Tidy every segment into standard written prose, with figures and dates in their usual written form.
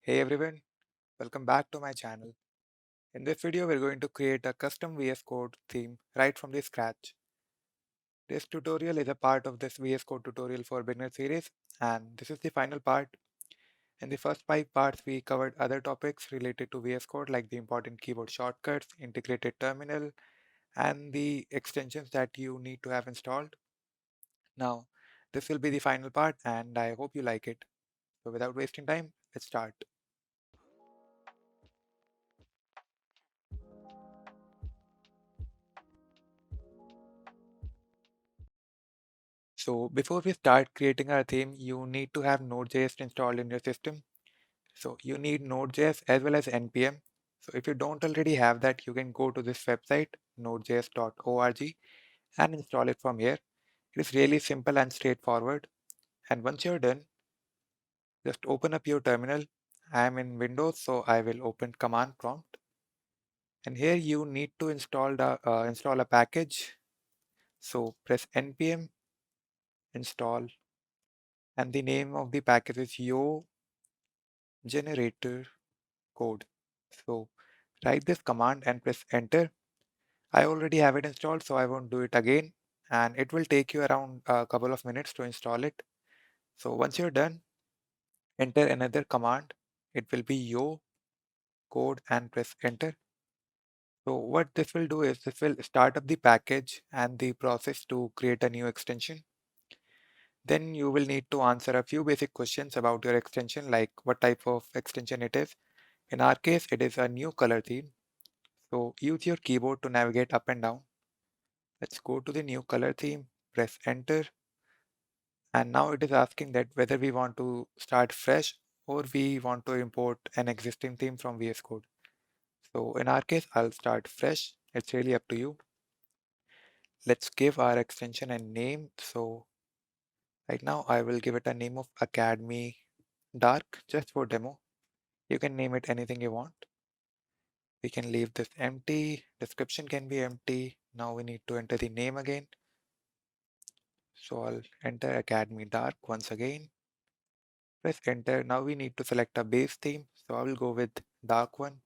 Hey everyone, welcome back to my channel. In this video, we're going to create a custom VS Code theme right from the scratch. This tutorial is a part of this VS Code tutorial for beginner series, and this is the final part. In the first 5 parts, we covered other topics related to VS Code like the important keyboard shortcuts, integrated terminal, and the extensions that you need to have installed. Now, this will be the final part, and I hope you like it. So without wasting time, let's start. So before we start creating our theme, you need to have Node.js installed in your system. So you need Node.js as well as npm. So if you don't already have that, you can go to this website, nodejs.org, and install it from here. It is really simple and straightforward. And once you're done, just open up your terminal. I am in Windows, so I will open command prompt. And here you need to install a package. So press npm install, and the name of the package is yo generator code. So write this command and press enter. I already have it installed, so I won't do it again. And it will take you around a couple of minutes to install it. So once you're done, enter another command. It will be yo code and press enter. So what this will do is this will start up the package and the process to create a new extension. Then you will need to answer a few basic questions about your extension, like what type of extension it is. In our case, it is a new color theme. So use your keyboard to navigate up and down. Let's go to the new color theme, press enter. And now it is asking that whether we want to start fresh or we want to import an existing theme from VS Code. So in our case, I'll start fresh. It's really up to you. Let's give our extension a name. So right now I will give it a name of Academy Dark just for demo. You can name it anything you want. We can leave this empty. Description can be empty. Now we need to enter the name again. So I'll enter Academy Dark once again. Press enter. Now we need to select a base theme. So I will go with dark one.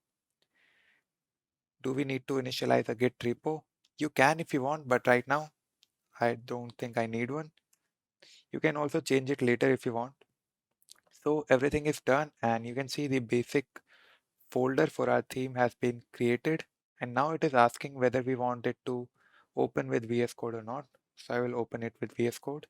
Do we need to initialize a Git repo? You can if you want, but right now I don't think I need one. You can also change it later if you want. So everything is done and you can see the basic folder for our theme has been created. And now it is asking whether we want it to open with VS Code or not. So I will open it with VS Code.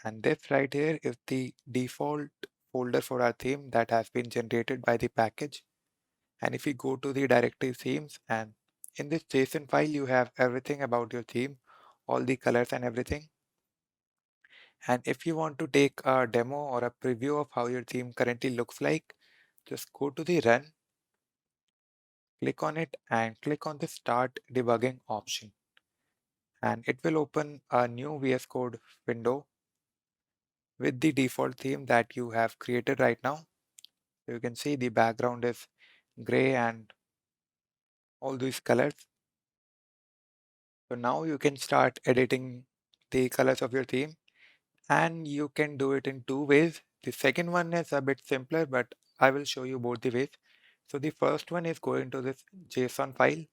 And this right here is the default folder for our theme that has been generated by the package. And if you go to the directory themes, and in this JSON file, you have everything about your theme, all the colors and everything. And if you want to take a demo or a preview of how your theme currently looks like, just go to the run, click on it and click on the start debugging option. And it will open a new VS Code window with the default theme that you have created right now. You can see the background is gray and all these colors. So now you can start editing the colors of your theme, and you can do it in two ways. The second one is a bit simpler, but I will show you both the ways. So the first one is going to this JSON file.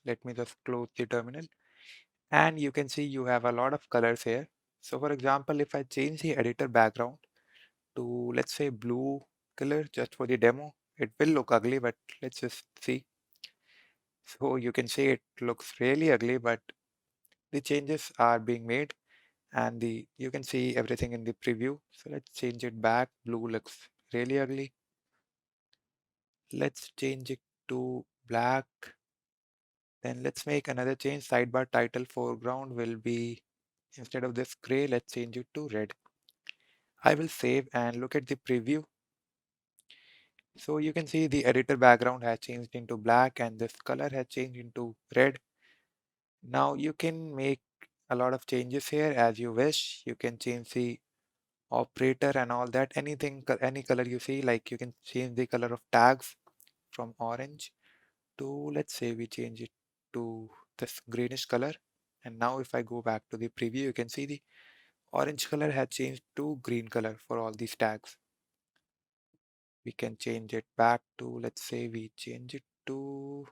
Let me just close the terminal, and you can see you have a lot of colors here. So for example, if I change the editor background to, let's say, blue color just for the demo, it will look ugly, but let's just see. So you can see it looks really ugly, but the changes are being made, and you can see everything in the preview. So let's change it back. Blue looks really ugly. Let's change it to black. Then let's make another change. Sidebar title foreground will be, instead of this gray, let's change it to red. I will save and look at the preview. So you can see the editor background has changed into black and this color has changed into red. Now you can make a lot of changes here as you wish. You can change the operator and all that. Anything, any color you see, like you can change the color of tags from orange to, let's say we change it to this greenish color. And now if I go back to the preview, you can see the orange color has changed to green color for all these tags. We can change it back to, let's say we change it to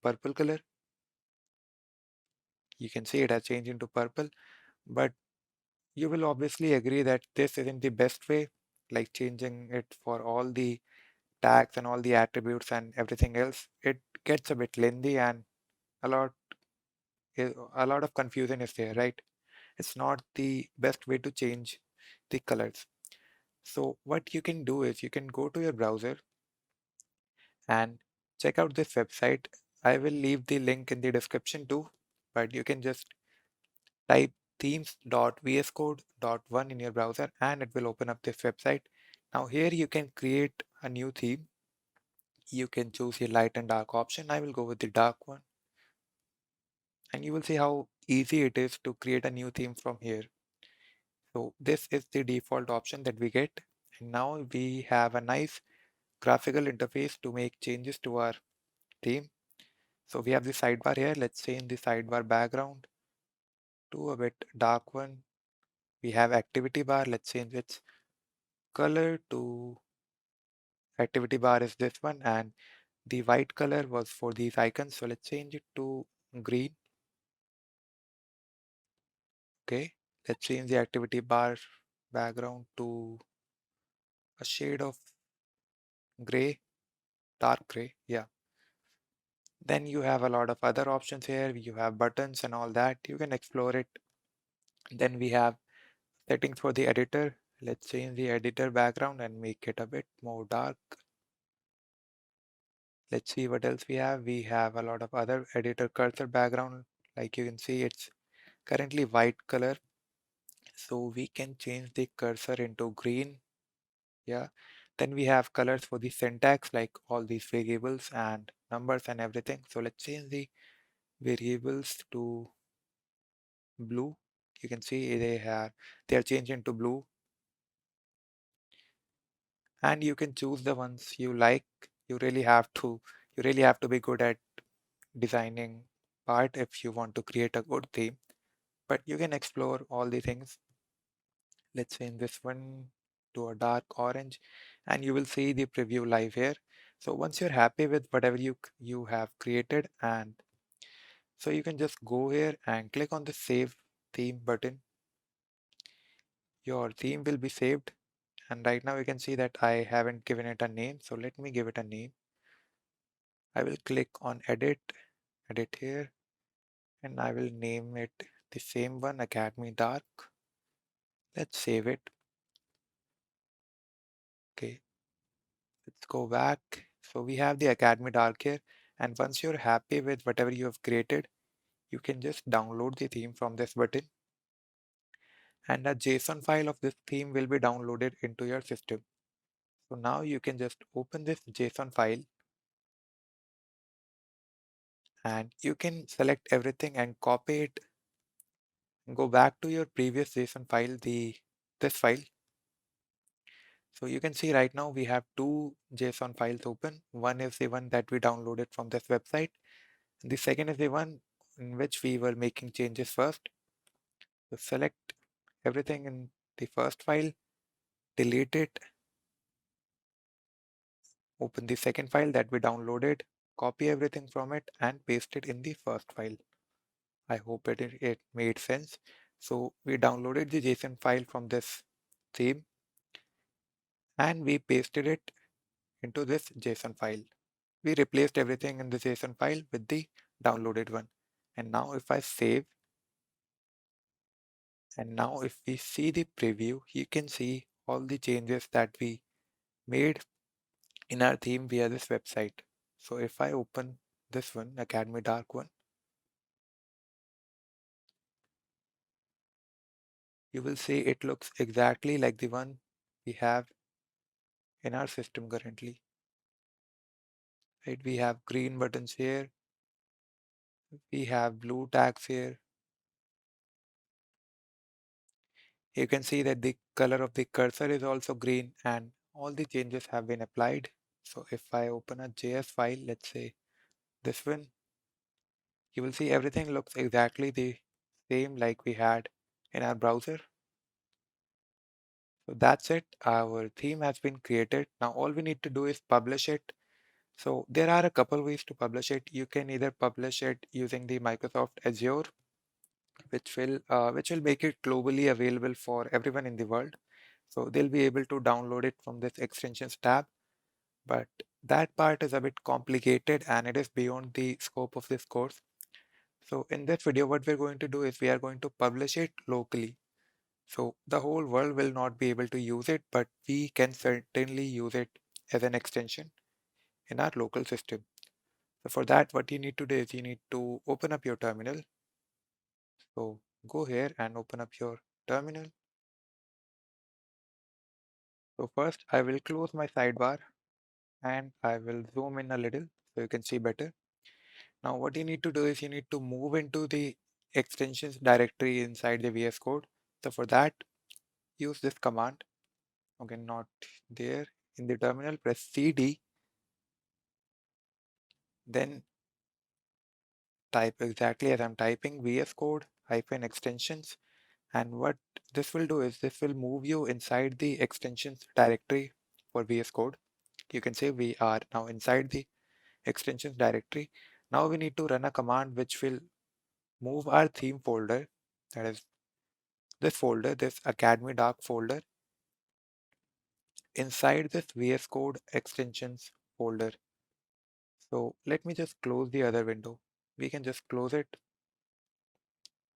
purple color. You can see it has changed into purple, but you will obviously agree that this isn't the best way, like changing it for all the tags and all the attributes and everything else. It gets a bit lengthy and a lot a lot of confusion is there, right? It's not the best way to change the colors. So what you can do is you can go to your browser and check out this website. I will leave the link in the description too, but you can just type themes.vscode.1 in your browser and it will open up this website. Now here you can create a new theme. You can choose your light and dark option. I will go with the dark one, and you will see how easy it is to create a new theme from here. So this is the default option that we get. And now we have a nice graphical interface to make changes to our theme. So we have the sidebar here. Let's change the sidebar background to a bit dark one. We have activity bar. Let's change its color to activity bar is this one, and the white color was for these icons. So let's change it to green. Okay. Let's change the activity bar background to a shade of gray, dark gray. Yeah. Then you have a lot of other options here. You have buttons and all that. You can explore it. Then we have settings for the editor. Let's change the editor background and make it a bit more dark. Let's see what else we have. We have a lot of other editor cursor background. Like you can see, it's currently white color. So we can change the cursor into green. Yeah. Then we have colors for the syntax, like all these variables and numbers and everything. So let's change the variables to blue. You can see they are changed into blue, and you can choose the ones you like. You really have to be good at designing part if you want to create a good theme, but you can explore all the things. Let's change this one to a dark orange, and you will see the preview live here. So once you're happy with whatever you have created, and so you can just go here and click on the save theme button. Your theme will be saved, and right now you can see that I haven't given it a name, so let me give it a name. I will click on edit here, and I will name it the same one, Academy Dark. Let's save it. Okay, let's go back. So we have the Academy Dark here, and once you're happy with whatever you have created, you can just download the theme from this button, and a JSON file of this theme will be downloaded into your system. So now you can just open this JSON file, and you can select everything and copy it. Go back to your previous JSON file, this file. So you can see right now we have two JSON files open. One is the one that we downloaded from this website. The second is the one in which we were making changes first. So select everything in the first file, delete it, open the second file that we downloaded, copy everything from it and paste it in the first file. I hope it made sense. So we downloaded the JSON file from this theme and we pasted it into this JSON file. We replaced everything in the JSON file with the downloaded one. And now if I save, and now if we see the preview, you can see all the changes that we made in our theme via this website. So if I open this one, Academy Dark one, you will see it looks exactly like the one we have in our system currently. Right? We have green buttons here, we have blue tags here. You can see that the color of the cursor is also green and all the changes have been applied. So if I open a JS file, let's say this one, you will see everything looks exactly the same like we had in our browser. So that's it. Our theme has been created. Now all we need to do is publish it. So there are a couple ways to publish it. You can either publish it using the Microsoft Azure, which will make it globally available for everyone in the world. So they'll be able to download it from this extensions tab. But that part is a bit complicated and it is beyond the scope of this course. So in this video, what we're going to do is we are going to publish it locally. So the whole world will not be able to use it, but we can certainly use it as an extension in our local system. So for that, what you need to do is you need to open up your terminal. So go here and open up your terminal. So first I will close my sidebar and I will zoom in a little so you can see better. Now what you need to do is you need to move into the extensions directory inside the VS Code. So for that, use this command. Okay, not there. In the terminal, press CD, then type exactly as I'm typing VS Code hyphen extensions. And what this will do is this will move you inside the extensions directory for VS Code. You can say we are now inside the extensions directory. Now we need to run a command which will move our theme folder, that is this folder, this Academy Dark folder, inside this VS Code extensions folder. So let me just close the other window. We can just close it.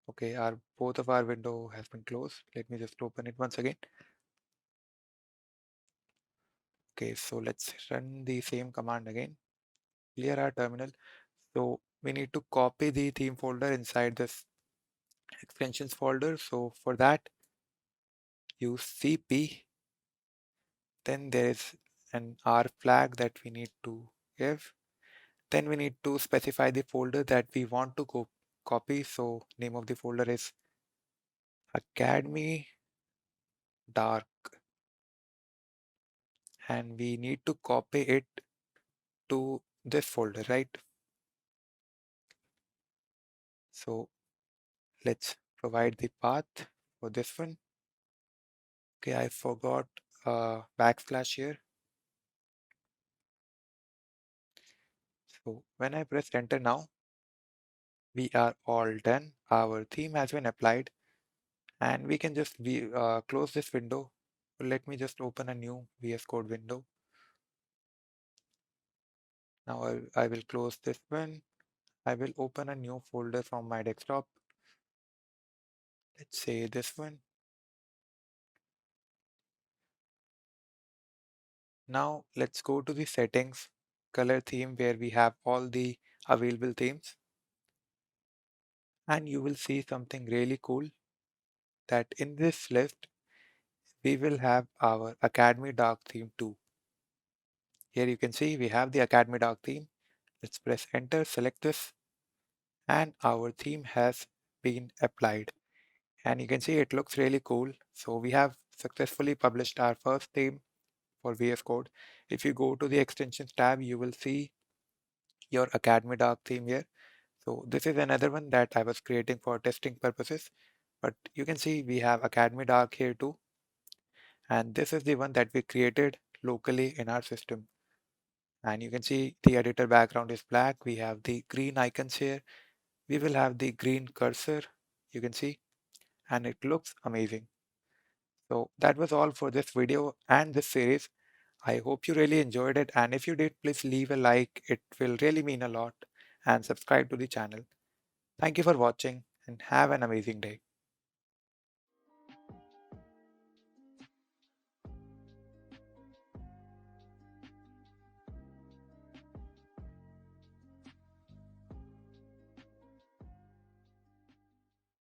Okay, our both of our window has been closed. Let me just open it once again. Okay, so let's run the same command again. Clear our terminal. So we need to copy the theme folder inside this extensions folder. So for that, use CP. Then there is an R flag that we need to give. Then we need to specify the folder that we want to copy. So name of the folder is Academy Dark, and we need to copy it to this folder, right? So let's provide the path for this one. Okay, I forgot backslash here. So when I press enter now, we are all done. Our theme has been applied and we can just close this window. Let me just open a new VS Code window. Now I will close this one. I will open a new folder from my desktop. Let's say this one. Now let's go to the settings, color theme, where we have all the available themes. And you will see something really cool, that in this list, we will have our Academy Dark theme too. Here you can see we have the Academy Dark theme. Let's press enter, select this, and our theme has been applied. And you can see it looks really cool. So we have successfully published our first theme for VS Code. If you go to the extensions tab, you will see your Academy Dark theme here. So this is another one that I was creating for testing purposes, but you can see we have Academy Dark here too. And this is the one that we created locally in our system. And you can see the editor background is black. We have the green icons here. We will have the green cursor, you can see, and it looks amazing. So that was all for this video and this series. I hope you really enjoyed it, and if you did, please leave a like. It will really mean a lot, and subscribe to the channel. Thank you for watching and have an amazing day.